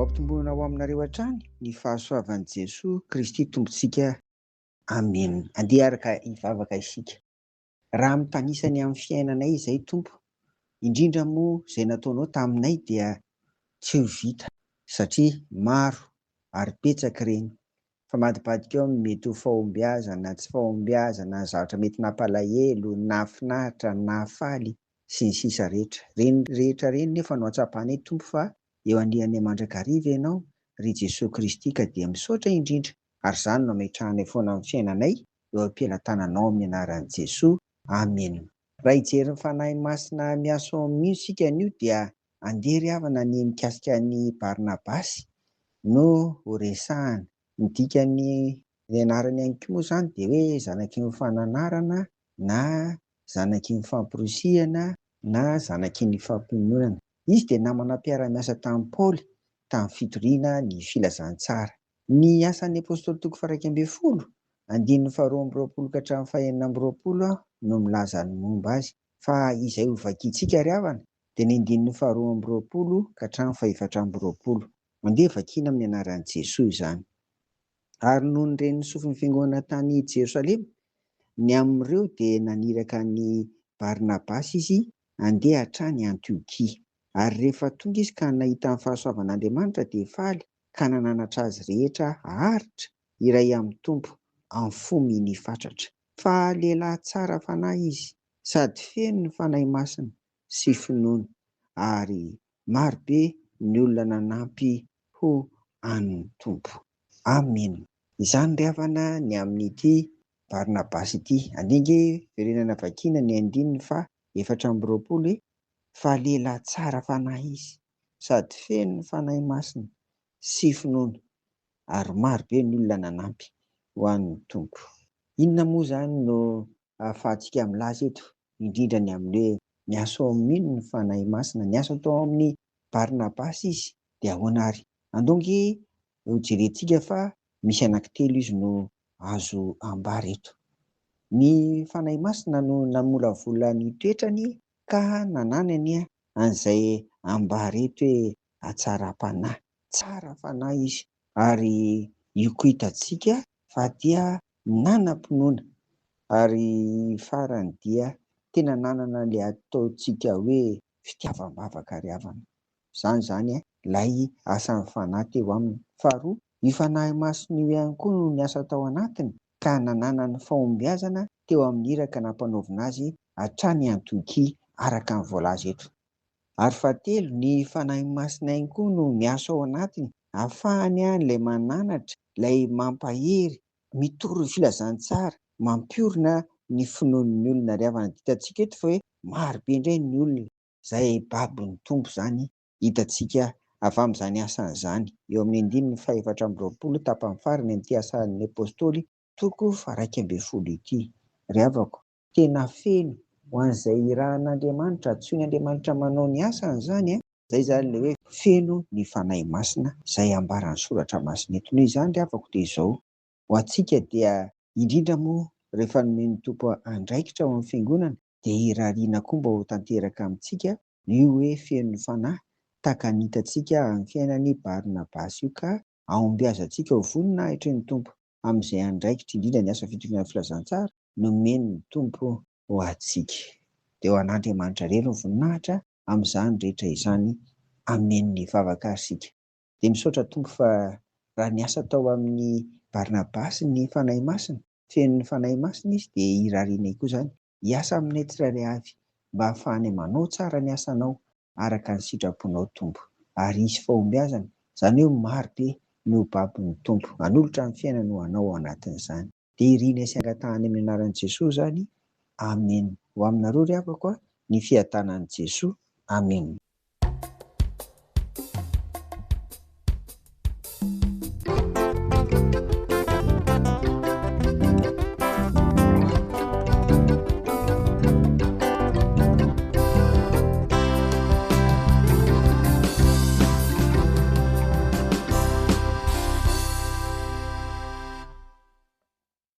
ampitombona ao aminareo hatrany ny fahasoavan'i Jesoa Kristy Tompontsika. Amen. Andeha araka hivavaka isika. Raha mitanisany amin'ny fiainanay izay Tompo, indrindra moa izay nataonao taminay dia tsy ho vita satria maro ary betsaka ireny. Famadibadika ao mety ho fahombiazana, tsy fahombiazana, zavatra mety nampalahelo, nahafinaritra, nahafaly sy ny sisa rehetra. Reny rehetra reny nefa no atsapanay Tompo fa eo anihanay mandrakariva ianao ry Jesosy Kristy ka dia misaotra indrindra ary izany no ametrahanay foana amin'ny fiainanay eo am-pelantananao amin'ny anaran'i Jesoa. Amen. Raha hijery ny fanahy masina miasa ao amin'io isika anio dia andeha ry havana ny mikasika ny Barnabasy no ho resahana. Ny dikany ny anarany ihany koa moa izany dia hoe zanaky ny fananarana na zanaky ny famporosiana na zanaky ny fampinoana. Izy dia namana mpiara-miasa tamin'i Paoly tamin'ny fitoriana ny filazantsara. Ny asan'ny apôstôly toko faha 12 andininy faharoa amby roapolo ka hatramin'ny fahaenina amby roapolo no milaza ny momba azy, fa izay ho vakiantsika ry havana dia ny andininy faharoa amby roapolo ka hatramin'ny fahaefatra amby roapolo. Mandeha vakiana amin'ny anaran'i Jesoa izany. Ary noho ireny sofin'ny fiangonana tany Jerosalema, ny amin'ireo dia naniraka ny Barnabasy izy andeha hatrany Antiokia. Ary rehefa tonga izy ka nahita ny fahasoavan'Andriamanitra dia faly ka nananatra azy rehetra haritra iray amin'ny Tompo amin'ny fominy ny fatratra. Fa lehilahy tsara fanahy izy, sady feno ny fanahy masina sy finoana, ary marobe ny olona nanampy ho an'ny Tompo. Amen. Izany ry havana ny amin'ity Barnabasy ity. Andinge verenana vakiana ny andininy fa efatra amby roapolo fa lehilahy tsara fanahy izy, sady feno ny fanahy masina sy finoana, ary marobe ny olona nanampy ho an'ny Tompo. Inona moa izany no ahafahantsika milaza eto, indrindra ny amin'ny hoe miasa ao amin'ino ny fanahy masina, niasa tao amin'ny Barnabasy izy dia ahoana ary? Andonge ho jerentsika fa misy anankitelo izy no azo ambara eto. Ny fanahy masina no namolavola ny toetrany ka nananany an'izay ambara eto hoe hatsaram-panahy. Tsara fanahy izy ary io koa hitantsika fa dia nanam-pinoana ary farany dia tena nanana ilay ataontsika hoe fitiavam-bavaka ry havana. Izany ilay asan'ny fanahy teo aminy. Faharoa, io fanahy masina io ihany koa no niasa tao anatiny ka nanana ny fahombiazana teo amin'ny iraka nampanaovina azy hatrany Antiokia araka ny voalaza eto. Ary fahatelo, ny fanahy masina ihany koa no miasa ao anatiny ahafahany ilay mananatra, ilay mampahery, mitoro ny filazantsara, mampiorina ny finoan'ny olona ry havana. Hitantsika eto fa hoe marobe indray ny olona izay babin'ny Tompo izany hitantsika avy amin'izany asany izany. Eo amin'ny andininy fahaefatra amby roapolo tapany farany amin'ity asan'ny apôstôly toko faha 12 ity. Ry havako, tena feno ho an'izay irahan'Andriamanitra, antsoin'Andriamanitra manao ny asany izany. Izay izany ilay hoe feno ny fanahy masina izay ambaran'ny soratra masina eto. Noho izany ry havako dia izao, ho antsika dia indrindra moa rehefa nomen'ny Tompo andraikitra ao amin'ny fiangonana dia irariana koa mba ho tanteraka amintsika io hoe feno ny fanahy tahaka ny hitantsika amin'ny fiainan'ny Barnabasy io, ka ahombiazantsika ho voninahitry ny Tompo amin'izay andraikitra indrindra ny asa fitoriana filazantsara nomen'ny Tompo ho antsika. Dia ho an'Andriamanitra irery ny voninahitra amin'izany rehetra izany. Amen. Ny vavaka isika dia misaotra Tompo fa raha niasa tao amin'ny Barnabasy ny fanahy masina, feno ny fanahy masina izy dia irariana koa izany hiasa aminay tsirairay avy mba ahafahany manao tsara ny asanao araka ny sitraponao Tompo, ary hisy fahombiazana, izany hoe marobe no babin'ny Tompo hanolotra ny fiainana ho anao ao anatin'izany. Dia irina sy angatahany amin'ny anaran'i Jesoa izany. Amen. Ho aminareo ry havako ny fiadanan'i Jesoa. Amen.